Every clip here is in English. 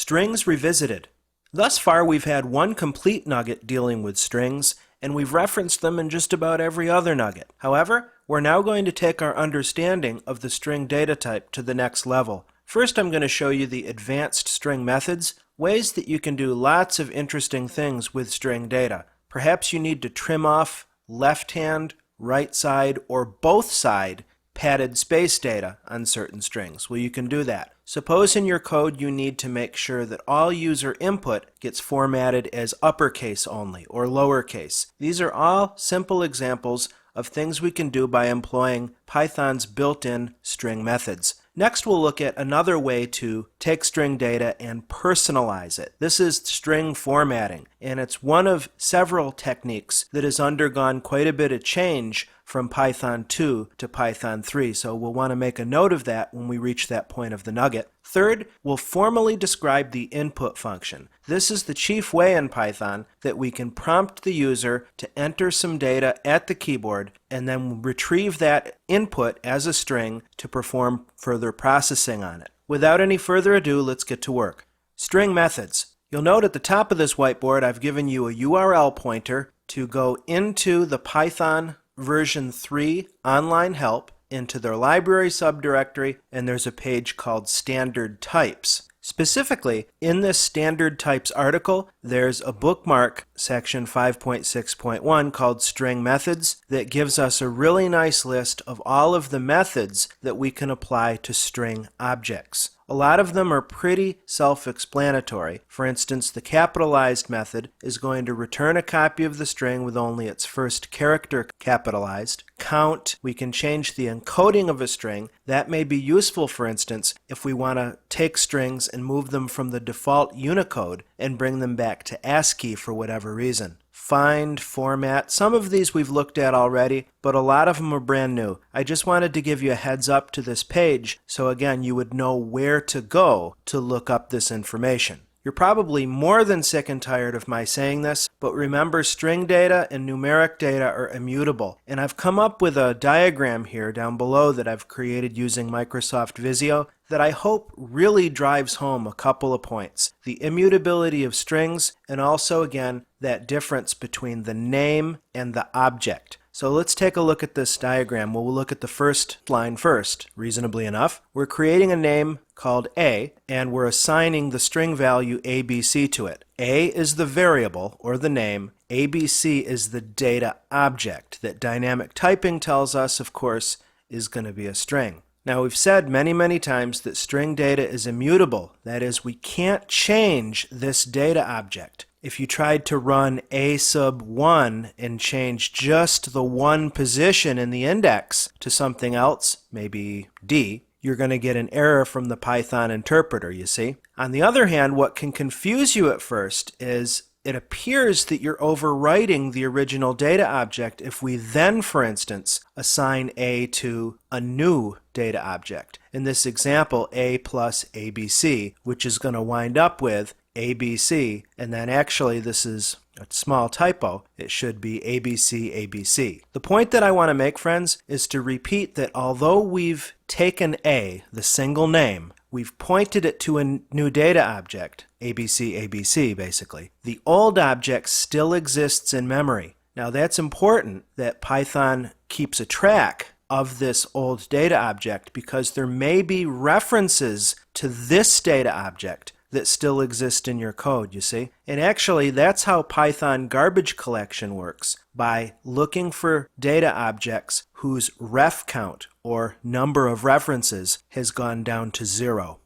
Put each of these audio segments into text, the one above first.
Strings Revisited. Thus far we've had one complete nugget dealing with strings, and we've referenced them in just about every other nugget. However, we're now going to take our understanding of the string data type to the next level. First, I'm going to show you the advanced string methods, ways that you can do lots of interesting things with string data. Perhaps you need to trim off left hand, right side, or both side padded space data on certain strings. Well, you can do that. Suppose in your code you need to make sure that all user input gets formatted as uppercase only or lowercase. These are all simple examples of things we can do by employing Python's built-in string methods. Next, we'll look at another way to take string data and personalize it. This is string formatting, and it's one of several techniques that has undergone quite a bit of change from Python 2 to Python 3, so we'll want to make a note of that when we reach that point of the nugget. Third, we'll formally describe the input function. This is the chief way in Python that we can prompt the user to enter some data at the keyboard and then retrieve that input as a string to perform further processing on it. Without any further ado, let's get to work. String methods. You'll note at the top of this whiteboard I've given you a URL pointer to go into the Python version 3 online help, into their library subdirectory, and there's a page called Standard Types. Specifically, in this Standard Types article, there's a bookmark, section 5.6.1, called String Methods, that gives us a really nice list of all of the methods that we can apply to string objects. A lot of them are pretty self-explanatory. For instance, the capitalized method is going to return a copy of the string with only its first character capitalized. Count, we can change the encoding of a string. That may be useful, for instance, if we want to take strings and move them from the default Unicode and bring them back to ASCII for whatever reason. Find, format, some of these we've looked at already, but a lot of them are brand new. I just wanted to give you a heads up to this page so again you would know where to go to look up this information. You're probably more than sick and tired of my saying this, but remember string data and numeric data are immutable. And I've come up with a diagram here down below that I've created using Microsoft Visio that I hope really drives home a couple of points. The immutability of strings, and also again that difference between the name and the object. So let's take a look at this diagram. We'll look at the first line first, reasonably enough. We're creating a name called A, and we're assigning the string value ABC to it. A is the variable, or the name. ABC is the data object that dynamic typing tells us, of course, is going to be a string. Now, we've said many times that string data is immutable. That is, we can't change this data object. If you tried to run A sub 1 and change just the one position in the index to something else, maybe D, you're going to get an error from the Python interpreter, you see. On the other hand, what can confuse you at first is it appears that you're overwriting the original data object if we then, for instance, assign A to a new data object. In this example, A plus ABC, which is going to wind up with ABC, and then actually this is a small typo. It should be ABC, ABC. The point that I want to make, friends, is to repeat that although we've taken A, the single name, we've pointed it to a new data object, ABC, ABC basically, the old object still exists in memory. Now that's important that Python keeps a track of this old data object because there may be references to this data object that still exist in your code, you see. And actually, that's how Python garbage collection works, by looking for data objects whose ref count, or number of references, has gone down to 0.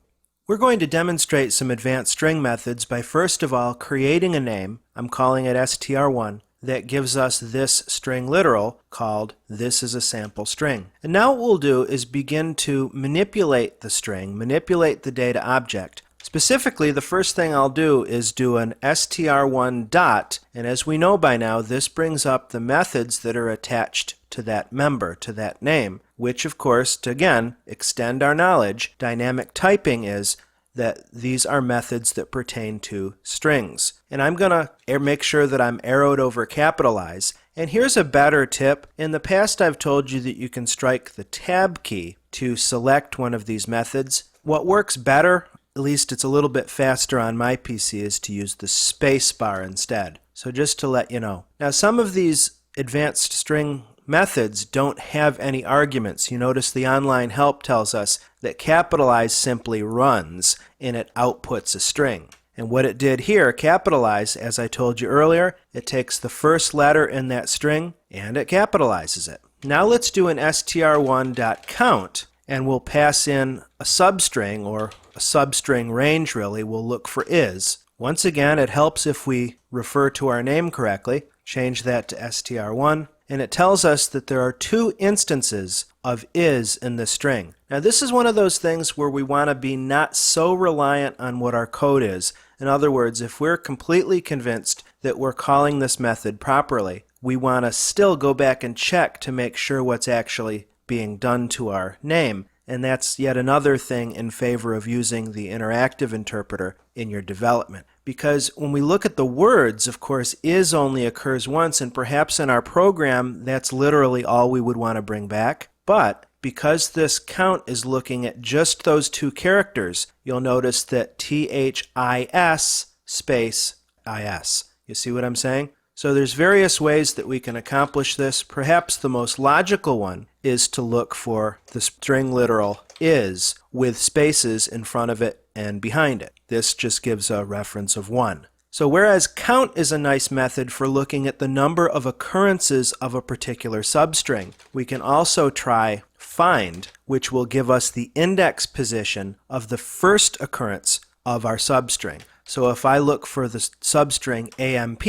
We're going to demonstrate some advanced string methods by first of all creating a name, I'm calling it str1, that gives us this string literal called this is a sample string. And now what we'll do is begin to manipulate the string, manipulate the data object. Specifically, the first thing I'll do is do an str1 dot, and as we know by now, this brings up the methods that are attached to that member, to that name, which of course, to again extend our knowledge, dynamic typing is that these are methods that pertain to strings. And I'm going to make sure that I'm arrowed over capitalize. And here's a better tip. In the past, I've told you that you can strike the tab key to select one of these methods. What works better at least it's a little bit faster on my PC, is to use the space bar instead. So just to let you know. Now some of these advanced string methods don't have any arguments. You notice the online help tells us that capitalize simply runs and it outputs a string. And what it did here, capitalize, as I told you earlier, it takes the first letter in that string and it capitalizes it. Now let's do an str1.count and we'll pass in a substring, or a substring range really. We'll look for is. Once again, it helps if we refer to our name correctly. Change that to str1. And it tells us that there are 2 instances of is in the string. Now this is one of those things where we want to be not so reliant on what our code is. In other words, if we're completely convinced that we're calling this method properly, we want to still go back and check to make sure what's actually being done to our name. And that's yet another thing in favor of using the interactive interpreter in your development. Because when we look at the words, of course, is only occurs once, and perhaps in our program that's literally all we would want to bring back. But because this count is looking at just those 2 characters, you'll notice that THIS space IS. You see what I'm saying? So there's various ways that we can accomplish this. Perhaps the most logical one is to look for the string literal is with spaces in front of it and behind it. This just gives a reference of 1. So whereas count is a nice method for looking at the number of occurrences of a particular substring, we can also try find, which will give us the index position of the first occurrence of our substring. So if I look for the substring AMP,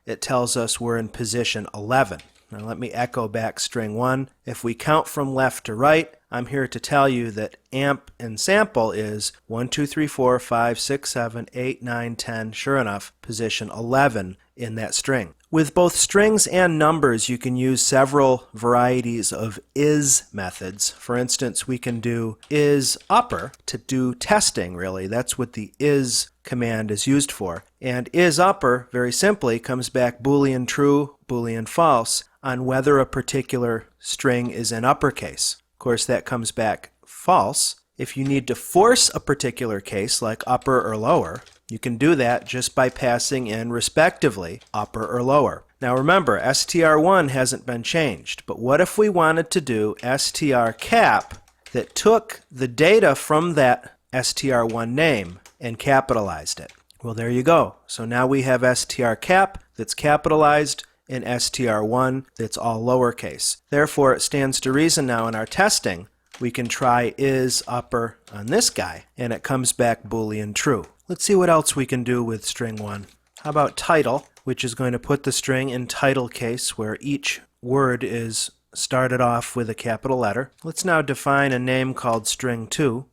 it tells us we're in position 11. Now let me echo back string 1. If we count from left to right, I'm here to tell you that amp and sample is 1, 2, 3, 4, 5, 6, 7, 8, 9, 10, sure enough, position 11 in that string. With both strings and numbers, you can use several varieties of is methods. For instance, we can do is upper to do testing, really. That's what the is command is used for. And is upper, very simply, comes back Boolean true, Boolean false on whether a particular string is in uppercase. Of course, that comes back false. If you need to force a particular case, like upper or lower, you can do that just by passing in, respectively, upper or lower. Now remember, str1 hasn't been changed, but what if we wanted to do strcap that took the data from that str1 name and capitalized it? Well, there you go. So now we have strcap that's capitalized and str1 that's all lowercase. Therefore, it stands to reason now in our testing, we can try is upper on this guy, and it comes back Boolean true. Let's see what else we can do with string 1. How about title, which is going to put the string in title case where each word is started off with a capital letter. Let's now define a name called string 2.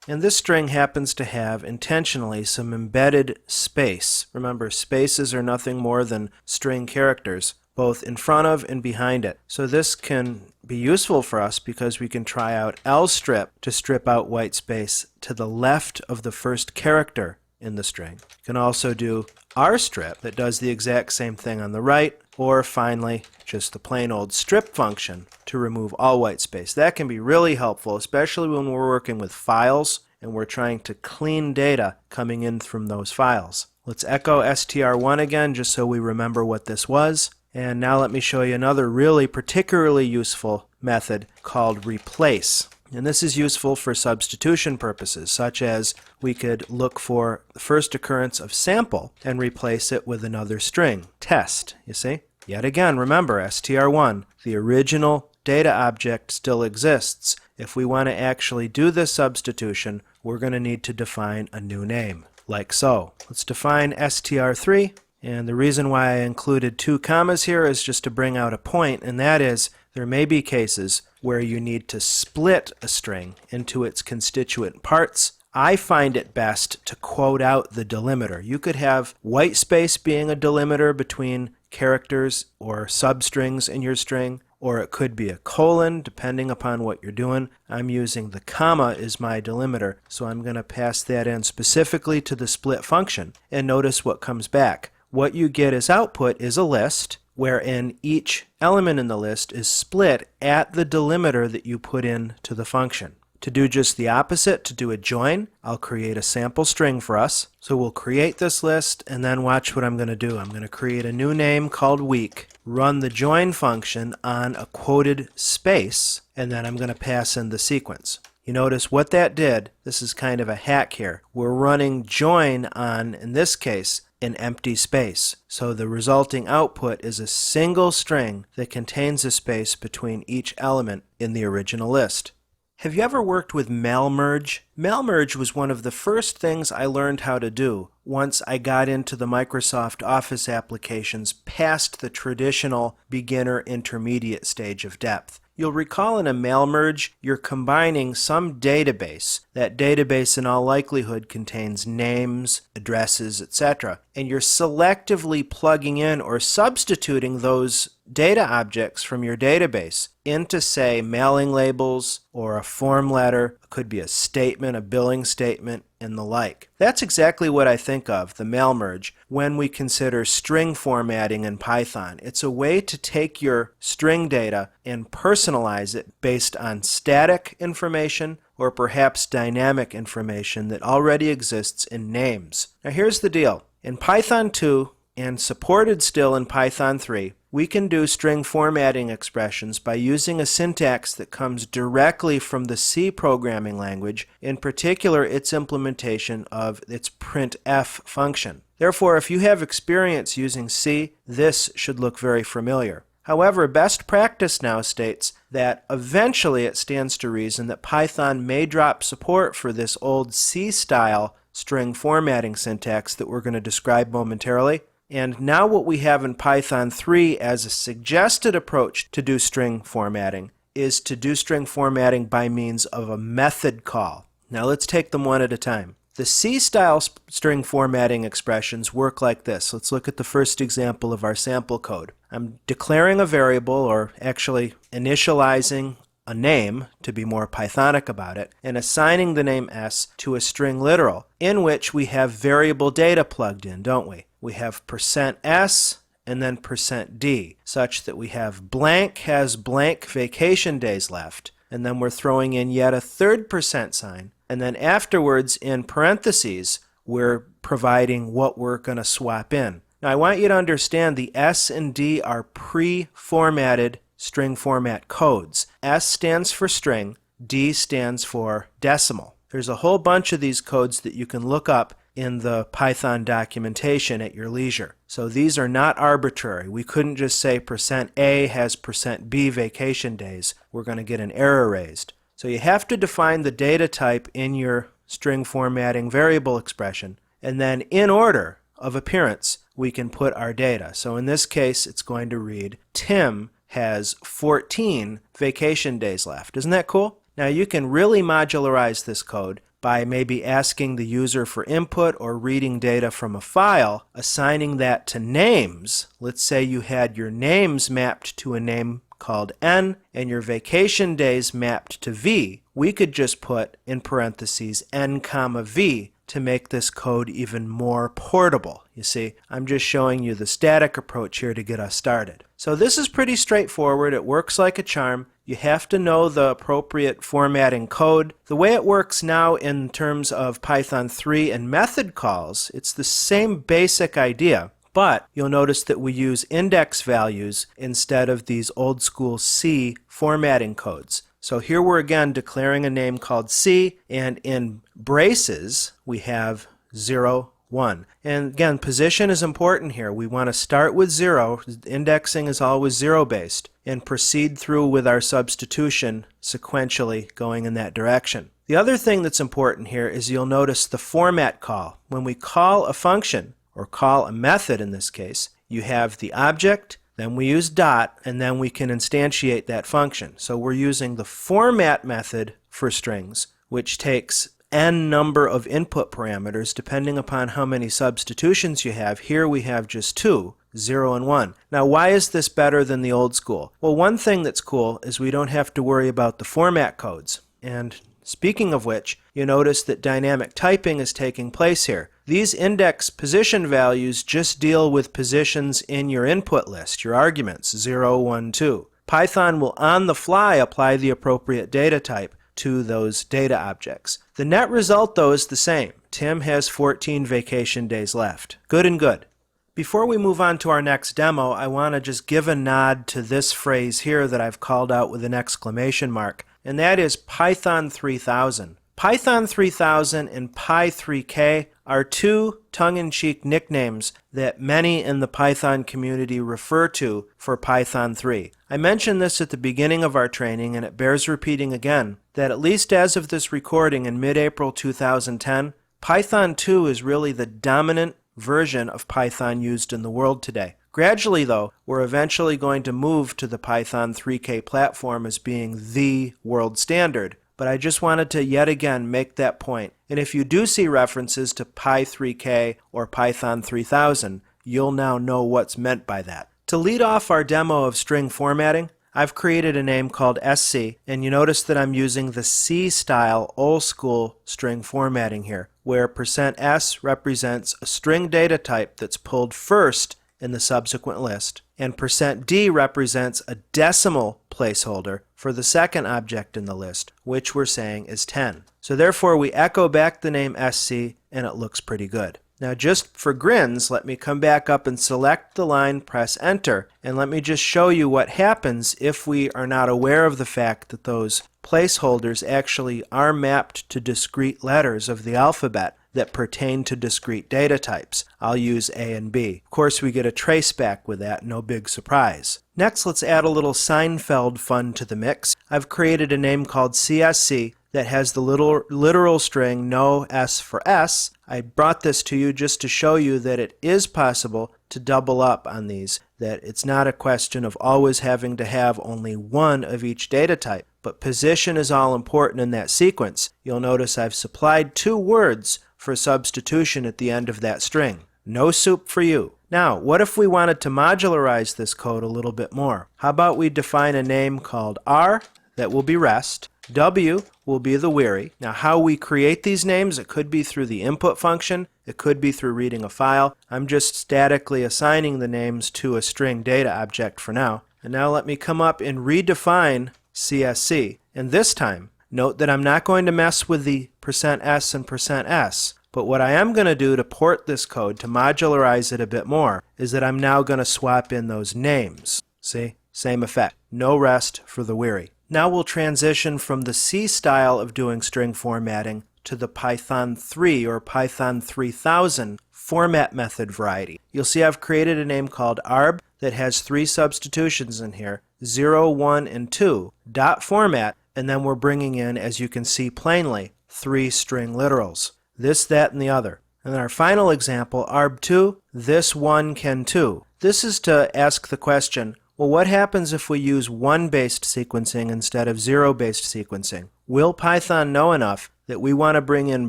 And this string happens to have intentionally some embedded space. Remember, spaces are nothing more than string characters, both in front of and behind it. So this can be useful for us because we can try out lstrip to strip out white space to the left of the first character in the string. You can also do rstrip that does the exact same thing on the right, or finally just the plain old strip function to remove all white space. That can be really helpful, especially when we're working with files and we're trying to clean data coming in from those files. Let's echo str1 again just so we remember what this was. And now let me show you another really particularly useful method called replace. And this is useful for substitution purposes, such as we could look for the first occurrence of sample and replace it with another string, test, you see? Yet again, remember, str1, the original data object still exists. If we want to actually do this substitution, we're going to need to define a new name, like so. Let's define str3, and the reason why I included 2 commas here is just to bring out a point, and that is there may be cases where you need to split a string into its constituent parts. I find it best to quote out the delimiter. You could have white space being a delimiter between characters or substrings in your string, or it could be a colon depending upon what you're doing. I'm using the comma as my delimiter, so I'm going to pass that in specifically to the split function, and notice what comes back. What you get as output is a list wherein each element in the list is split at the delimiter that you put in to the function. To do just the opposite, to do a join, I'll create a sample string for us. So we'll create this list and then watch what I'm going to do. I'm going to create a new name called week, run the join function on a quoted space, and then I'm going to pass in the sequence. You notice what that did, this is kind of a hack here. We're running join on, in this case, an empty space. So the resulting output is a single string that contains a space between each element in the original list. Have you ever worked with malmerge? Malmerge was one of the first things I learned how to do once I got into the Microsoft Office applications past the traditional beginner intermediate stage of depth. You'll recall in a malmerge, you're combining some database. That database in all likelihood contains names, addresses, etc. And you're selectively plugging in or substituting those data objects from your database into, say, mailing labels or a form letter. It could be a statement, a billing statement, and the like. That's exactly what I think of, the malmerge, when we consider string formatting in Python. It's a way to take your string data and personalize it based on static information or perhaps dynamic information that already exists in names. Now here's the deal. In Python 2, and supported still in Python 3, we can do string formatting expressions by using a syntax that comes directly from the C programming language, in particular its implementation of its printf function. Therefore, if you have experience using C, this should look very familiar. However, best practice now states that eventually it stands to reason that Python may drop support for this old C-style string formatting syntax that we're going to describe momentarily. And now what we have in Python 3 as a suggested approach to do string formatting is to do string formatting by means of a method call. Now let's take them one at a time. The C-style string formatting expressions work like this. Let's look at the first example of our sample code. I'm declaring a variable, or actually initializing a name, to be more Pythonic about it, and assigning the name s to a string literal, in which we have variable data plugged in, don't we? We have %s and then %d, such that we have blank has blank vacation days left, and then we're throwing in yet a third %sign, and then afterwards in parentheses we're providing what we're going to swap in. Now I want you to understand the s and d are pre-formatted string format codes. S stands for string, D stands for decimal. There's a whole bunch of these codes that you can look up in the Python documentation at your leisure. So these are not arbitrary. We couldn't just say %A has %B vacation days. We're going to get an error raised. So you have to define the data type in your string formatting variable expression, and then in order of appearance we can put our data. So in this case it's going to read Tim has 14 vacation days left. Isn't that cool? Now you can really modularize this code by maybe asking the user for input or reading data from a file, assigning that to names. Let's say you had your names mapped to a name called N and your vacation days mapped to V. We could just put in parentheses N comma V to make this code even more portable. You see, I'm just showing you the static approach here to get us started. So this is pretty straightforward. It works like a charm. You have to know the appropriate formatting code. The way it works now in terms of Python 3 and method calls, it's the same basic idea, but you'll notice that we use index values instead of these old school C formatting codes. So here we're again declaring a name called C, and in braces we have 0, 1. And again, position is important here. We want to start with 0. Indexing is always 0 based, and proceed through with our substitution sequentially going in that direction. The other thing that's important here is you'll notice the format call. When we call a function, or call a method in this case, you have the object, then we use dot, and then we can instantiate that function. So we're using the format method for strings, which takes n number of input parameters depending upon how many substitutions you have. Here we have just 2, 0 and 1. Now why is this better than the old school? Well, one thing that's cool is we don't have to worry about the format codes. And speaking of which, you notice that dynamic typing is taking place here. These index position values just deal with positions in your input list, your arguments, 0, 1, 2. Python will on the fly apply the appropriate data type, to those data objects. The net result, though, is the same. Tim has 14 vacation days left. Good and good. Before we move on to our next demo, I want to just give a nod to this phrase here that I've called out with an exclamation mark, and that is Python 3000. Python 3000 and Py3k are two tongue-in-cheek nicknames that many in the Python community refer to for Python 3. I mentioned this at the beginning of our training, and it bears repeating again, that at least as of this recording in mid-April 2010, Python 2 is really the dominant version of Python used in the world today. Gradually, though, we're eventually going to move to the Python 3k platform as being the world standard. But I just wanted to yet again make that point. And if you do see references to Py3k or Python 3000, you'll now know what's meant by that. To lead off our demo of string formatting, I've created a name called SC, and you notice that I'm using the C-style old-school string formatting here, where %s represents a string data type that's pulled first in the subsequent list, and %d represents a decimal placeholder for the second object in the list, which we're saying is 10. So therefore we echo back the name SC, and it looks pretty good. Now just for grins, let me come back up and select the line, press enter, and let me just show you what happens if we are not aware of the fact that those placeholders actually are mapped to discrete letters of the alphabet that pertain to discrete data types. I'll use A and B. Of course, we get a traceback with that, no big surprise. Next, let's add a little Seinfeld fun to the mix. I've created a name called CSC that has the literal string no S for S. I brought this to you just to show you that it is possible to double up on these, that it's not a question of always having to have only one of each data type, but position is all important in that sequence. You'll notice I've supplied 2 words for substitution at the end of that string. No soup for you. Now, what if we wanted to modularize this code a little bit more? How about we define a name called R that will be rest, W will be the weary. Now how we create these names, it could be through the input function, it could be through reading a file. I'm just statically assigning the names to a string data object for now. And now let me come up and redefine CSC. And this time, note that I'm not going to mess with the %s and %s. But what I am going to do to port this code, to modularize it a bit more, is that I'm now going to swap in those names. See? Same effect. No rest for the weary. Now we'll transition from the C style of doing string formatting to the Python 3 or Python 3000 format method variety. You'll see I've created a name called arb that has 3 substitutions in here, 0, 1, and 2, dot format, and then we're bringing in, as you can see plainly, 3 string literals. This, that, and the other. And then our final example, arb2, this one can too. This is to ask the question, well, what happens if we use 1-based sequencing instead of 0-based sequencing? Will Python know enough that we want to bring in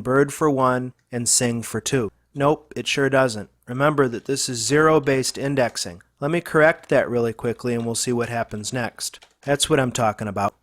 bird for 1 and sing for 2? Nope, it sure doesn't. Remember that this is 0-based indexing. Let me correct that really quickly and we'll see what happens next. That's what I'm talking about.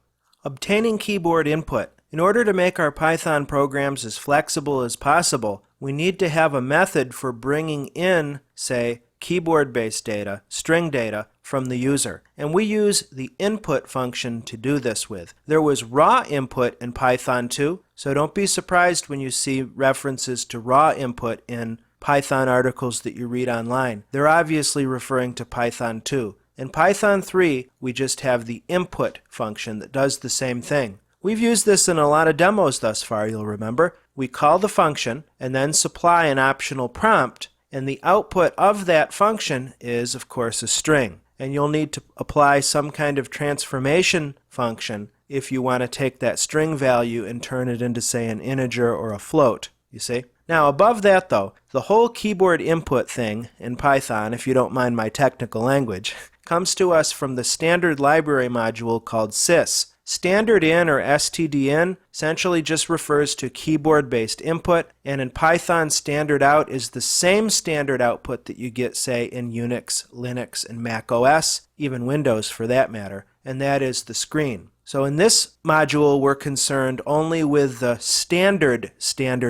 Obtaining keyboard input. In order to make our Python programs as flexible as possible, we need to have a method for bringing in, say, keyboard-based data, string data, from the user. And we use the input function to do this with. There was raw input in Python 2, so don't be surprised when you see references to raw input in Python articles that you read online. They're obviously referring to Python 2. In Python 3, we just have the input function that does the same thing. We've used this in a lot of demos thus far, you'll remember. We call the function and then supply an optional prompt, and the output of that function is, of course, a string. And you'll need to apply some kind of transformation function if you want to take that string value and turn it into, say, an integer or a float, you see? Now, above that, though, the whole keyboard input thing in Python, if you don't mind my technical language, comes to us from the standard library module called sys. Standard in or stdin essentially just refers to keyboard-based input, and in Python, standard out is the same standard output that you get, say, in Unix, Linux, and Mac OS, even Windows for that matter, and that is the screen. So in this module, we're concerned only with the standard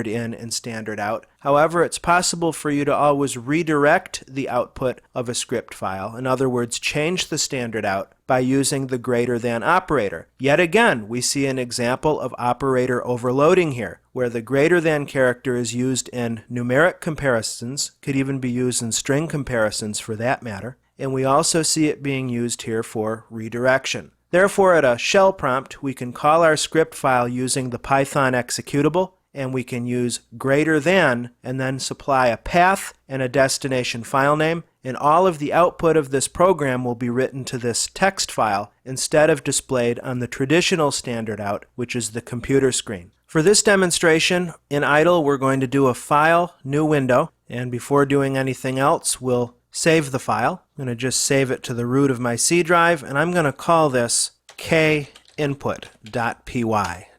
in and standard out. However, it's possible for you to always redirect the output of a script file. In other words, change the standard out by using the greater than operator. Yet again, we see an example of operator overloading here, where the greater than character is used in numeric comparisons, could even be used in string comparisons for that matter, and we also see it being used here for redirection. Therefore, at a shell prompt, we can call our script file using the Python executable, and we can use greater than and then supply a path and a destination file name, and all of the output of this program will be written to this text file instead of displayed on the traditional standard out, which is the computer screen. For this demonstration, in idle, we're going to do a File, New Window, and before doing anything else, we'll save the file. I'm going to just save it to the root of my C drive, and I'm going to call this kinput.py.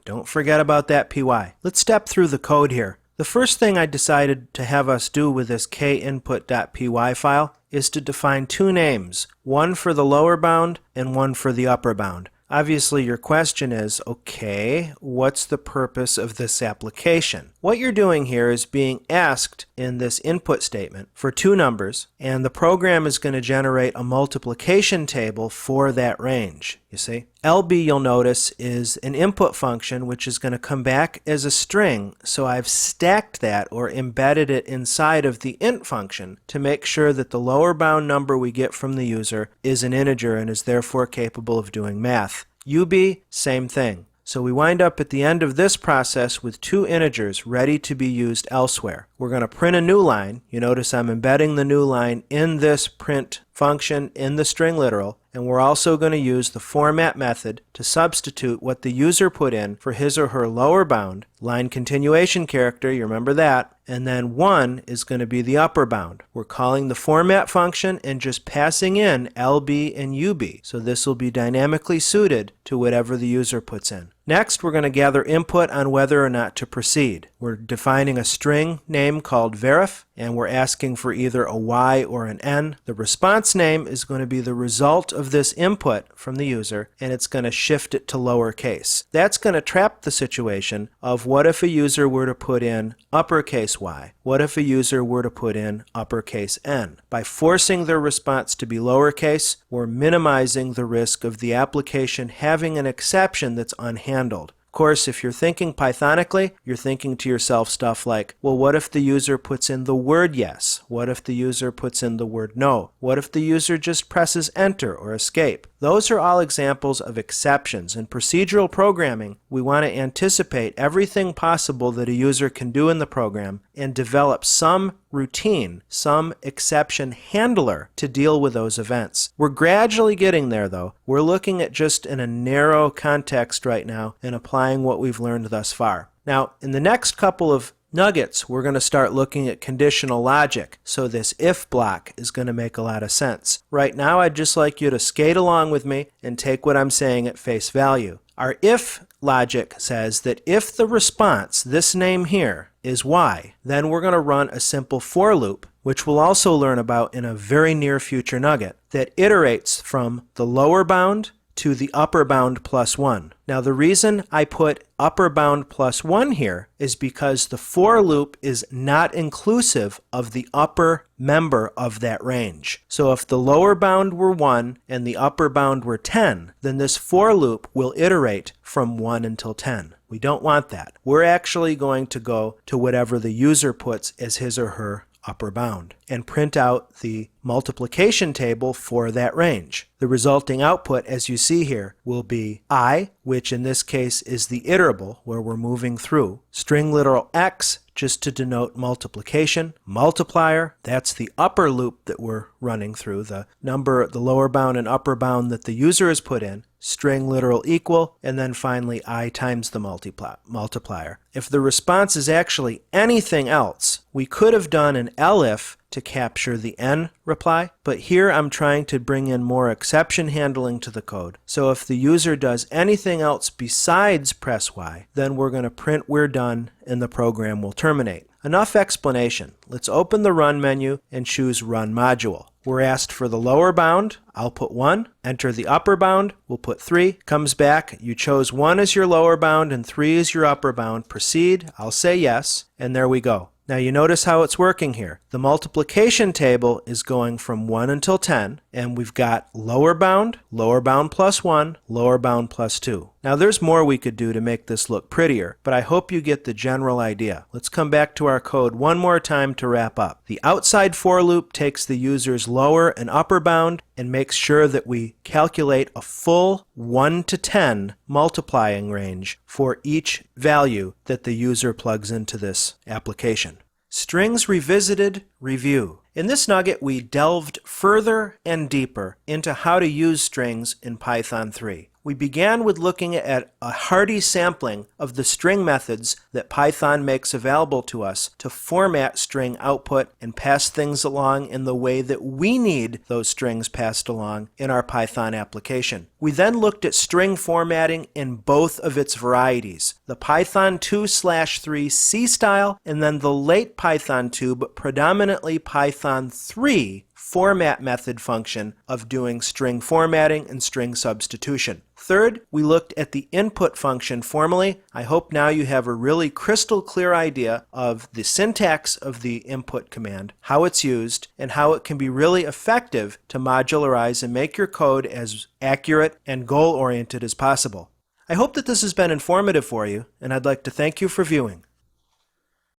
Don't forget about that py. Let's step through the code here. The first thing I decided to have us do with this kinput.py file is to define two names, one for the lower bound and one for the upper bound. Obviously, your question is, okay, what's the purpose of this application? What you're doing here is being asked in this input statement for two numbers, and the program is going to generate a multiplication table for that range, you see. LB, you'll notice, is an input function which is going to come back as a string, so I've stacked that or embedded it inside of the int function to make sure that the lower bound number we get from the user is an integer and is therefore capable of doing math. UB, same thing. So we wind up at the end of this process with two integers ready to be used elsewhere. We're going to print a new line. You notice I'm embedding the new line in this print function in the string literal, and we're also going to use the format method to substitute what the user put in for his or her lower bound, line continuation character, you remember that, and then 1 is going to be the upper bound. We're calling the format function and just passing in LB and UB, so this will be dynamically suited to whatever the user puts in. Next, we're going to gather input on whether or not to proceed. We're defining a string name called verif, and we're asking for either a y or an n. The response name is going to be the result of this input from the user, and it's going to shift it to lowercase. That's going to trap the situation of what if a user were to put in uppercase y? What if a user were to put in uppercase n? By forcing their response to be lowercase, we're minimizing the risk of the application having an exception that's unhandled. Of course, if you're thinking Pythonically, you're thinking to yourself stuff like, well, what if the user puts in the word yes? What if the user puts in the word no? What if the user just presses enter or escape? Those are all examples of exceptions. In procedural programming, we want to anticipate everything possible that a user can do in the program and develop some routine, some exception handler to deal with those events. We're gradually getting there, though. We're looking at just in a narrow context right now and applying what we've learned thus far. Now, in the next couple of nuggets, we're going to start looking at conditional logic, so this if block is going to make a lot of sense. Right now, I'd just like you to skate along with me and take what I'm saying at face value. Our if logic says that if the response, this name here, is y, then we're going to run a simple for loop, which we'll also learn about in a very near future nugget, that iterates from the lower bound to the upper bound plus 1. Now the reason I put upper bound plus 1 here is because the for loop is not inclusive of the upper member of that range. So if the lower bound were 1 and the upper bound were 10, then this for loop will iterate from 1 until 10. We don't want that. We're actually going to go to whatever the user puts as his or her upper bound and print out the multiplication table for that range. The resulting output, as you see here, will be I, which in this case is the iterable where we're moving through, string literal x, just to denote multiplication, multiplier, that's the upper loop that we're running through, the number, the lower bound and upper bound that the user has put in, string literal equal, and then finally I times the multiplier. If the response is actually anything else, we could have done an elif to capture the n reply, but here I'm trying to bring in more exception handling to the code. So if the user does anything else besides press y, then we're going to print we're done and the program will terminate. Enough explanation. Let's open the Run menu and choose Run Module. We're asked for the lower bound. I'll put 1. Enter the upper bound. We'll put 3. Comes back. You chose 1 as your lower bound and 3 as your upper bound. Proceed. I'll say yes. And there we go. Now you notice how it's working here. The multiplication table is going from 1 until 10, and we've got lower bound plus 1, lower bound plus 2. Now there's more we could do to make this look prettier, but I hope you get the general idea. Let's come back to our code one more time to wrap up. The outside for loop takes the user's lower and upper bound and makes sure that we calculate a full 1 to 10 multiplying range for each value that the user plugs into this application. Strings Revisited Review. In this nugget, we delved further and deeper into how to use strings in Python 3. We began with looking at a hearty sampling of the string methods that Python makes available to us to format string output and pass things along in the way that we need those strings passed along in our Python application. We then looked at string formatting in both of its varieties, the Python 2/3 C style and then the late Python 2 but predominantly Python 3 format method function of doing string formatting and string substitution. Third, we looked at the input function formally. I hope now you have a really crystal clear idea of the syntax of the input command, how it's used, and how it can be really effective to modularize and make your code as accurate and goal-oriented as possible. I hope that this has been informative for you, and I'd like to thank you for viewing.